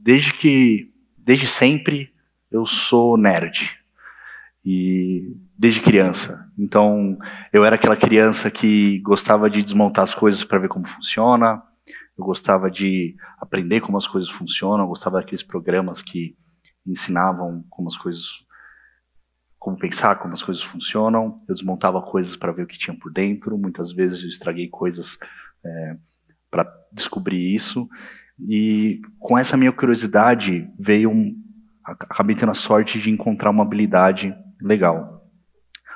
desde sempre, eu sou nerd. E desde criança. Então, eu era aquela criança que gostava de desmontar as coisas para ver como funciona, eu gostava de aprender como as coisas funcionam, eu gostava daqueles programas que ensinavam como pensar, como as coisas funcionam. Eu desmontava coisas para ver o que tinha por dentro, muitas vezes eu estraguei coisas para descobrir isso. E com essa minha curiosidade acabei tendo a sorte de encontrar uma habilidade legal.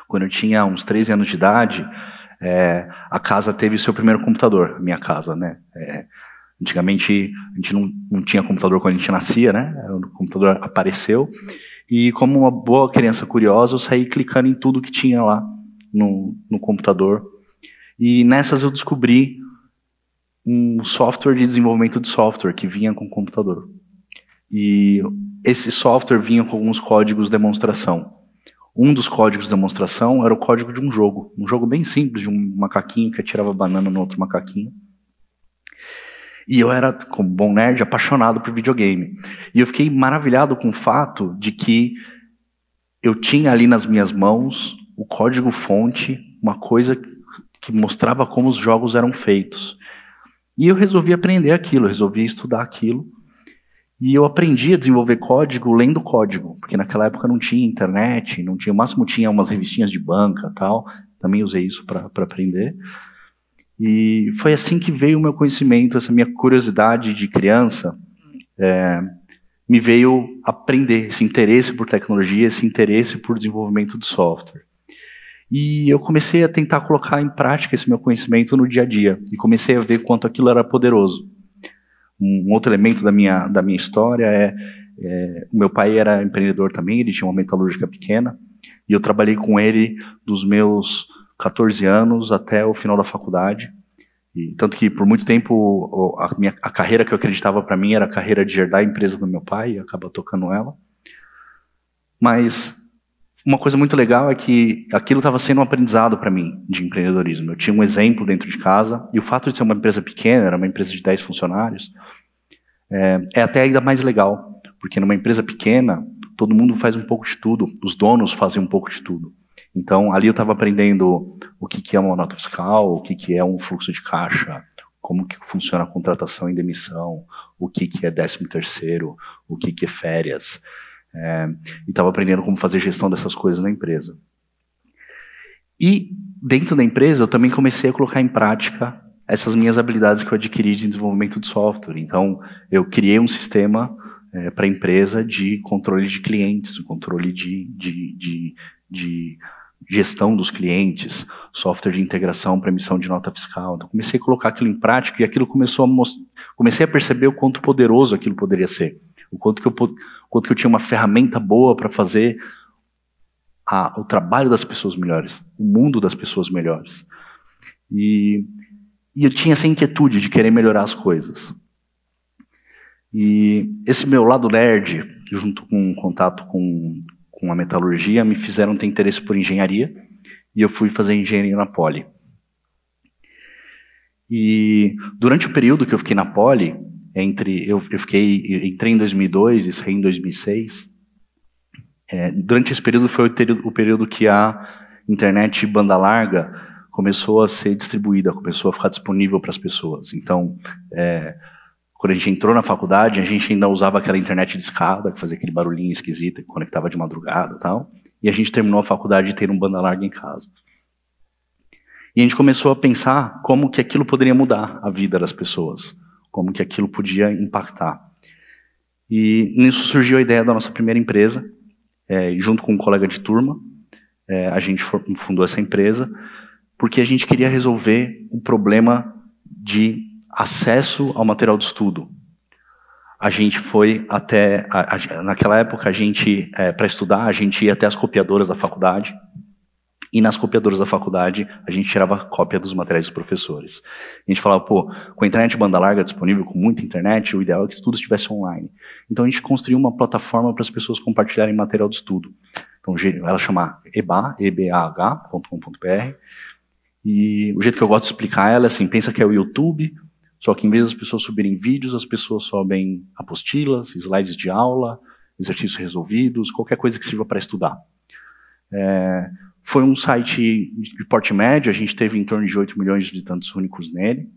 Quando eu tinha uns 13 anos de idade, a casa teve seu primeiro computador, a minha casa, né? Antigamente, a gente não tinha computador quando a gente nascia, né? O computador apareceu, e como uma boa criança curiosa, eu saí clicando em tudo que tinha lá no computador. E nessas eu descobri um software de desenvolvimento de software que vinha com o computador. E esse software vinha com alguns códigos de demonstração. Um dos códigos de demonstração era o código de um jogo bem simples, de um macaquinho que atirava banana no outro macaquinho. E eu era, como bom nerd, apaixonado por videogame. E eu fiquei maravilhado com o fato de que eu tinha ali nas minhas mãos o código-fonte, uma coisa que mostrava como os jogos eram feitos. E eu resolvi aprender aquilo, eu resolvi estudar aquilo. E eu aprendi a desenvolver código lendo código, porque naquela época não tinha internet, não tinha, o máximo tinha umas revistinhas de banca e tal, também usei isso para aprender. E foi assim que veio o meu conhecimento, essa minha curiosidade de criança, me veio aprender esse interesse por tecnologia, esse interesse por desenvolvimento de software. E eu comecei a tentar colocar em prática esse meu conhecimento no dia a dia, e comecei a ver quanto aquilo era poderoso. Um outro elemento da minha história o meu pai era empreendedor também, ele tinha uma metalúrgica pequena, e eu trabalhei com ele dos meus 14 anos até o final da faculdade. E tanto que por muito tempo a carreira que eu acreditava para mim era a carreira de herdar a empresa do meu pai e acabar tocando ela. Mas uma coisa muito legal é que aquilo estava sendo um aprendizado para mim de empreendedorismo. Eu tinha um exemplo dentro de casa, e o fato de ser uma empresa pequena, era uma empresa de 10 funcionários, é até ainda mais legal, porque numa empresa pequena, todo mundo faz um pouco de tudo, os donos fazem um pouco de tudo. Então, ali eu estava aprendendo o que é uma nota fiscal, o que é um fluxo de caixa, como que funciona a contratação e demissão, o que é 13º, o que é férias. E estava aprendendo como fazer gestão dessas coisas na empresa. E dentro da empresa eu também comecei a colocar em prática essas minhas habilidades que eu adquiri de desenvolvimento de software. Então eu criei um sistema para a empresa de controle de clientes, controle de gestão dos clientes, software de integração para emissão de nota fiscal. Então comecei a colocar aquilo em prática, e aquilo comecei a perceber o quanto poderoso aquilo poderia ser. O quanto que eu tinha uma ferramenta boa para fazer o trabalho das pessoas melhores, o mundo das pessoas melhores. E eu tinha essa inquietude de querer melhorar as coisas. E esse meu lado nerd, junto com o contato com a metalurgia, me fizeram ter interesse por engenharia, e eu fui fazer engenharia na Poli. E durante o período que eu fiquei na Poli, entrei em 2002 e saí em 2006. Durante esse período foi o período que a internet banda larga começou a ser distribuída, começou a ficar disponível para as pessoas. Então, quando a gente entrou na faculdade, a gente ainda usava aquela internet de escada, que fazia aquele barulhinho esquisito, que conectava de madrugada e tal. E a gente terminou a faculdade tendo um banda larga em casa. E a gente começou a pensar como que aquilo poderia mudar a vida das pessoas, como que aquilo podia impactar. E nisso surgiu a ideia da nossa primeira empresa, junto com um colega de turma, a gente fundou essa empresa, porque a gente queria resolver o problema de acesso ao material de estudo. A gente foi até, naquela época, para estudar, a gente ia até as copiadoras da faculdade, e nas copiadoras da faculdade, a gente tirava cópia dos materiais dos professores. A gente falava, com a internet banda larga disponível, com muita internet, o ideal é que tudo estivesse online. Então a gente construiu uma plataforma para as pessoas compartilharem material de estudo. Então ela chama ebah.com.br, e o jeito que eu gosto de explicar ela é assim, pensa que é o YouTube, Só que em vez das pessoas subirem vídeos, as pessoas sobem apostilas, slides de aula, exercícios resolvidos, qualquer coisa que sirva para estudar. Foi um site de porte médio, a gente teve em torno de 8 milhões de visitantes únicos nele.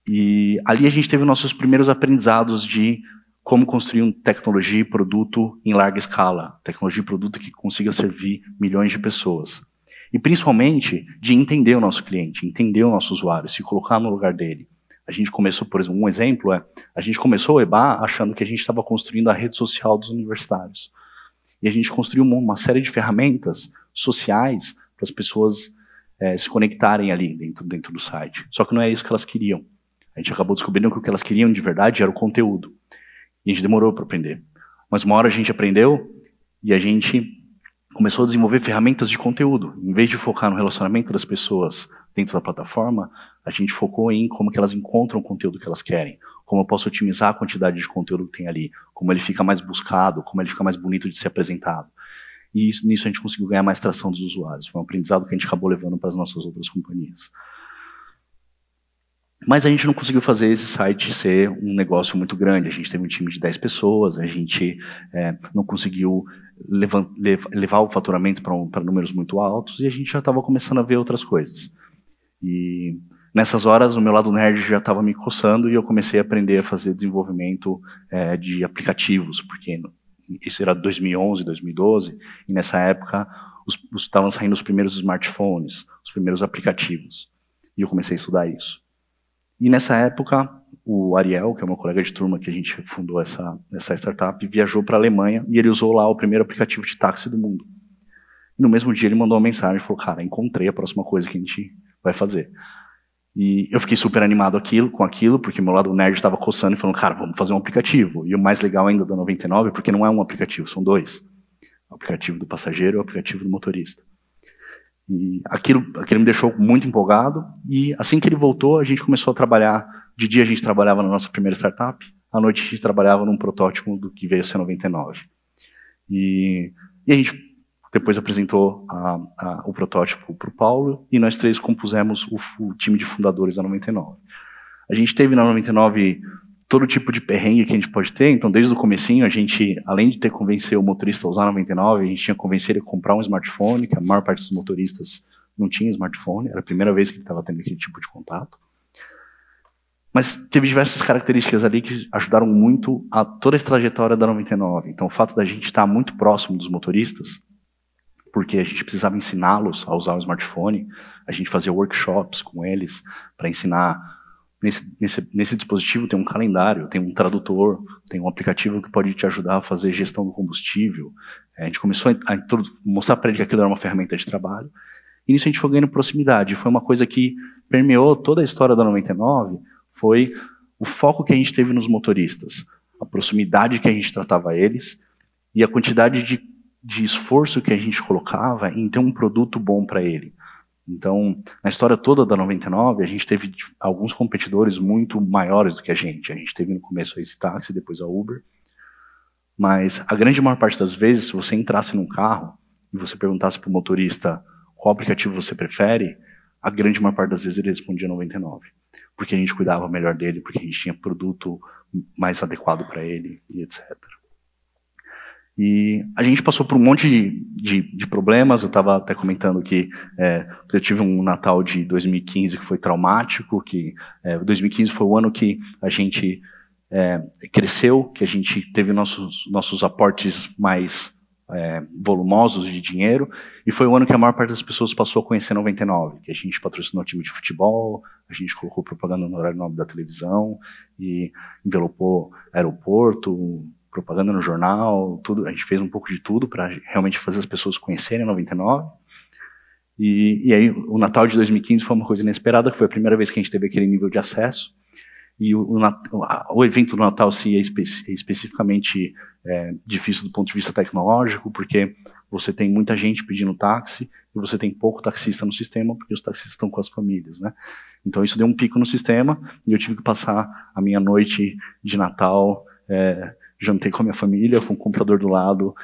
E ali a gente teve nossos primeiros aprendizados de como construir uma tecnologia e produto em larga escala, tecnologia e produto que consiga servir milhões de pessoas. E principalmente de entender o nosso cliente, entender o nosso usuário, se colocar no lugar dele. A gente começou, por exemplo, um exemplo a gente começou o EBA achando que a gente estava construindo a rede social dos universitários. E a gente construiu uma série de ferramentas sociais para as pessoas se conectarem ali dentro do site. Só que não é isso que elas queriam. A gente acabou descobrindo que o que elas queriam de verdade era o conteúdo. E a gente demorou para aprender. Mas uma hora a gente aprendeu e a gente começou a desenvolver ferramentas de conteúdo. Em vez de focar no relacionamento das pessoas dentro da plataforma, a gente focou em como que elas encontram o conteúdo que elas querem, como eu posso otimizar a quantidade de conteúdo que tem ali, como ele fica mais buscado, como ele fica mais bonito de ser apresentado. E nisso a gente conseguiu ganhar mais tração dos usuários. Foi um aprendizado que a gente acabou levando para as nossas outras companhias. Mas a gente não conseguiu fazer esse site ser um negócio muito grande. A gente teve um time de 10 pessoas, a gente não conseguiu levar o faturamento para números muito altos e a gente já estava começando a ver outras coisas. E nessas horas o meu lado nerd já estava me coçando e eu comecei a aprender a fazer desenvolvimento de aplicativos, porque isso era 2011, 2012, e nessa época estavam saindo os primeiros smartphones, os primeiros aplicativos. E eu comecei a estudar isso. E nessa época, o Ariel, que é meu colega de turma que a gente fundou essa startup, viajou para a Alemanha e ele usou lá o primeiro aplicativo de táxi do mundo. E no mesmo dia ele mandou uma mensagem e falou, cara, encontrei a próxima coisa que a gente vai fazer. E eu fiquei super animado com aquilo, porque meu lado nerd estava coçando e falando, cara, vamos fazer um aplicativo. E o mais legal ainda da 99, porque não é um aplicativo, são dois. O aplicativo do passageiro e o aplicativo do motorista. E aquilo me deixou muito empolgado, e assim que ele voltou, a gente começou a trabalhar. De dia a gente trabalhava na nossa primeira startup, à noite a gente trabalhava num protótipo do que veio a ser 99. E a gente depois apresentou o protótipo para o Paulo, e nós três compusemos o time de fundadores da 99. A gente teve na 99 todo tipo de perrengue que a gente pode ter, então desde o comecinho a gente, além de ter convencido o motorista a usar a 99, a gente tinha que convencer ele a comprar um smartphone, que a maior parte dos motoristas não tinha smartphone, era a primeira vez que ele estava tendo aquele tipo de contato. Mas teve diversas características ali que ajudaram muito a toda essa trajetória da 99. Então o fato da gente estar muito próximo dos motoristas, porque a gente precisava ensiná-los a usar o smartphone, a gente fazia workshops com eles para ensinar. Nesse dispositivo tem um calendário, tem um tradutor, tem um aplicativo que pode te ajudar a fazer gestão do combustível. A gente começou a mostrar para ele que aquilo era uma ferramenta de trabalho. E nisso a gente foi ganhando proximidade. Foi uma coisa que permeou toda a história da 99, foi o foco que a gente teve nos motoristas, a proximidade que a gente tratava eles e a quantidade de esforço que a gente colocava em ter um produto bom para ele. Então, na história toda da 99, a gente teve alguns competidores muito maiores do que a gente. A gente teve no começo a EasyTaxi, depois a Uber. Mas a grande maior parte das vezes, se você entrasse num carro e você perguntasse para o motorista qual aplicativo você prefere, a grande maior parte das vezes ele respondia 99. Porque a gente cuidava melhor dele, porque a gente tinha produto mais adequado para ele, e etc. E a gente passou por um monte de problemas. Eu estava até comentando que eu tive um Natal de 2015 que foi traumático, que 2015 foi o ano que a gente cresceu, que a gente teve nossos aportes mais volumosos de dinheiro, e foi o ano que a maior parte das pessoas passou a conhecer 99, que a gente patrocinou time de futebol, a gente colocou propaganda no horário nobre da televisão, e envelopou aeroporto, propaganda no jornal, tudo. A gente fez um pouco de tudo para realmente fazer as pessoas conhecerem a 99. E aí o Natal de 2015 foi uma coisa inesperada, que foi a primeira vez que a gente teve aquele nível de acesso. E o evento do Natal é especificamente difícil do ponto de vista tecnológico, porque você tem muita gente pedindo táxi e você tem pouco taxista no sistema, porque os taxistas estão com as famílias, né? Então isso deu um pico no sistema e eu tive que passar a minha noite de Natal jantei com a minha família, com o computador do lado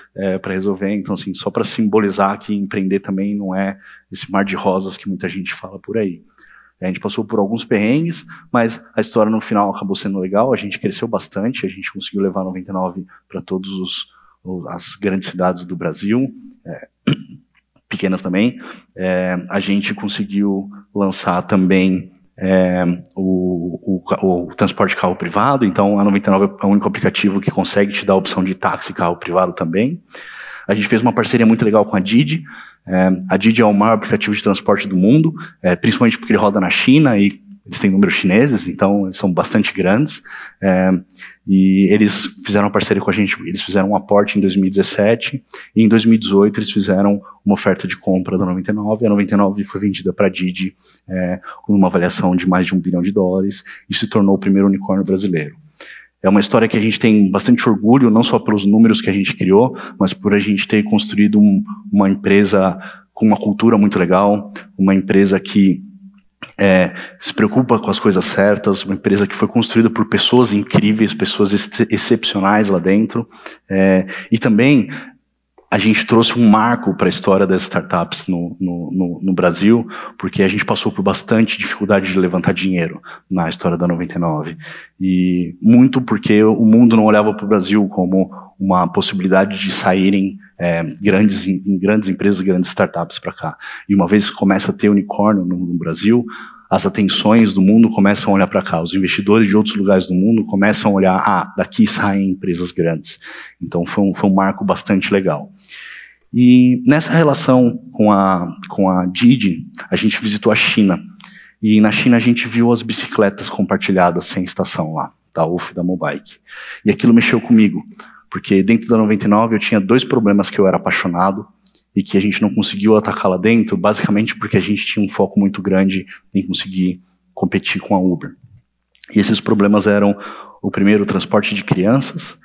para resolver. Então, assim, só para simbolizar que empreender também não é esse mar de rosas que muita gente fala por aí. A gente passou por alguns perrengues, mas a história no final acabou sendo legal, a gente cresceu bastante, a gente conseguiu levar a 99 para todas as grandes cidades do Brasil, pequenas também. A gente conseguiu lançar também o transporte de carro privado, então a 99 é o único aplicativo que consegue te dar a opção de táxi e carro privado também. A gente fez uma parceria muito legal com a Didi. A Didi é o maior aplicativo de transporte do mundo, principalmente porque ele roda na China e eles têm números chineses, então eles são bastante grandes. E eles fizeram uma parceria com a gente, eles fizeram um aporte em 2017 e em 2018 eles fizeram uma oferta de compra da 99, a 99 foi vendida para a Didi com uma avaliação de mais de $1 bilhão e se tornou o primeiro unicórnio brasileiro. É uma história que a gente tem bastante orgulho, não só pelos números que a gente criou, mas por a gente ter construído uma empresa com uma cultura muito legal, uma empresa que se preocupa com as coisas certas, uma empresa que foi construída por pessoas incríveis, pessoas excepcionais lá dentro, e também a gente trouxe um marco para a história das startups no Brasil, porque a gente passou por bastante dificuldade de levantar dinheiro na história da 99. E muito porque o mundo não olhava para o Brasil como uma possibilidade de saírem grandes empresas, grandes startups para cá. E uma vez que começa a ter unicórnio no Brasil, as atenções do mundo começam a olhar para cá. Os investidores de outros lugares do mundo começam a olhar, daqui saem empresas grandes. Então foi um marco bastante legal. E nessa relação com a Didi, a gente visitou a China. E na China a gente viu as bicicletas compartilhadas sem estação lá, da UF e da Mobike. E aquilo mexeu comigo, porque dentro da 99 eu tinha 2 problemas que eu era apaixonado, e que a gente não conseguiu atacar lá dentro, basicamente porque a gente tinha um foco muito grande em conseguir competir com a Uber. E esses problemas eram, o primeiro, o transporte de crianças,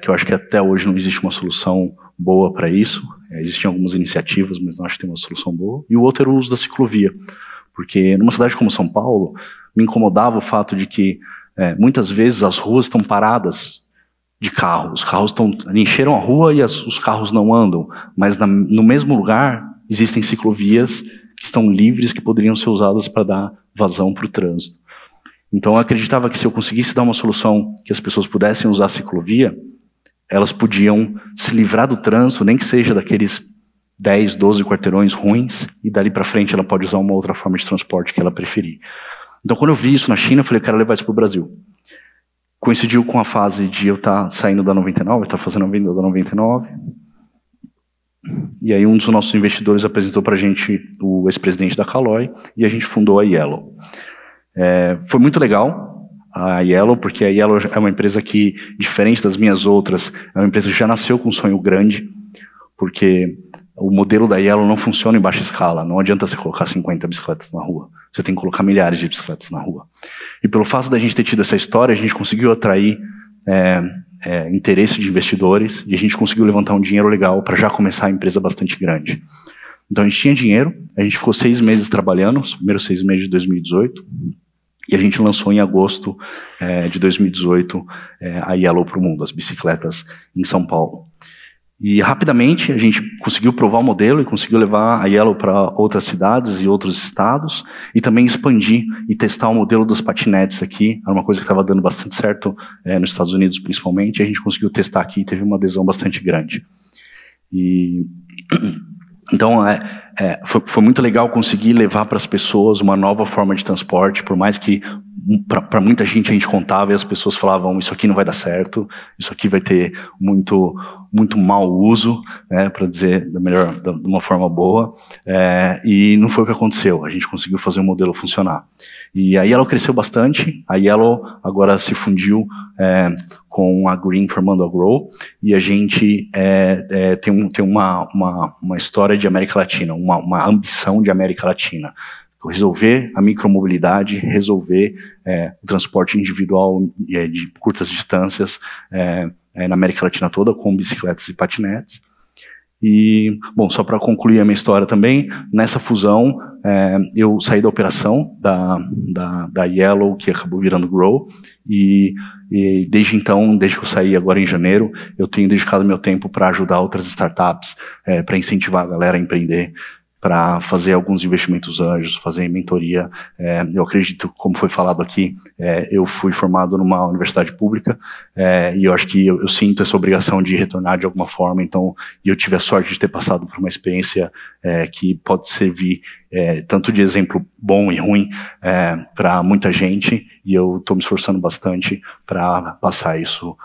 que eu acho que até hoje não existe uma solução boa para isso. Existem algumas iniciativas, mas não acho que tem uma solução boa. E o outro era o uso da ciclovia, porque numa cidade como São Paulo, me incomodava o fato de que muitas vezes as ruas estão paradas de carro. Os carros encheram a rua e os carros não andam, mas no mesmo lugar existem ciclovias que estão livres, que poderiam ser usadas para dar vazão para o trânsito. Então eu acreditava que se eu conseguisse dar uma solução que as pessoas pudessem usar a ciclovia, elas podiam se livrar do trânsito, nem que seja daqueles 10, 12 quarteirões ruins, e dali para frente ela pode usar uma outra forma de transporte que ela preferir. Então quando eu vi isso na China, eu falei, eu quero levar isso para o Brasil. Coincidiu com a fase de eu estar saindo da 99, estar fazendo a venda da 99. E aí um dos nossos investidores apresentou para a gente o ex-presidente da Caloi, e a gente fundou a Yellow. Foi muito legal a Yellow, porque a Yellow é uma empresa que, diferente das minhas outras, é uma empresa que já nasceu com um sonho grande, porque o modelo da Yellow não funciona em baixa escala. Não adianta você colocar 50 bicicletas na rua. Você tem que colocar milhares de bicicletas na rua. E pelo fato da gente ter tido essa história, a gente conseguiu atrair interesse de investidores e a gente conseguiu levantar um dinheiro legal para já começar a empresa bastante grande. Então a gente tinha dinheiro, a gente ficou 6 meses trabalhando, os primeiros 6 meses de 2018, e a gente lançou em agosto de 2018 a Yellow para o mundo, as bicicletas em São Paulo. E rapidamente a gente conseguiu provar o modelo e conseguiu levar a Yellow para outras cidades e outros estados e também expandir e testar o modelo dos patinetes aqui. Era uma coisa que estava dando bastante certo nos Estados Unidos principalmente, e a gente conseguiu testar aqui e teve uma adesão bastante grande. E então foi muito legal conseguir levar para as pessoas uma nova forma de transporte, por mais que para muita gente a gente contava e as pessoas falavam, isso aqui não vai dar certo, isso aqui vai ter muito mau uso, para dizer de uma forma boa, e não foi o que aconteceu. A gente conseguiu fazer o modelo funcionar. E a Yellow cresceu bastante, a Yellow agora se fundiu com a Green formando a Grow, e a gente tem uma história de América Latina, uma ambição de América Latina. Resolver a micromobilidade, resolver o transporte individual de curtas distâncias na América Latina toda, com bicicletas e patinetes. E, bom, só para concluir a minha história também, nessa fusão eu saí da operação da Yellow, que acabou virando Grow, e desde então, desde que eu saí agora em janeiro, eu tenho dedicado meu tempo para ajudar outras startups, para incentivar a galera a empreender, para fazer alguns investimentos anjos, fazer mentoria. Eu acredito, como foi falado aqui, eu fui formado numa universidade pública, e eu acho que eu sinto essa obrigação de retornar de alguma forma, então, e eu tive a sorte de ter passado por uma experiência que pode servir tanto de exemplo bom e ruim para muita gente, e eu estou me esforçando bastante para passar isso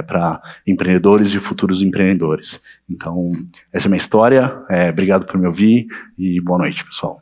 para empreendedores e futuros empreendedores. Então, essa é a minha história. Obrigado por me ouvir e boa noite, pessoal.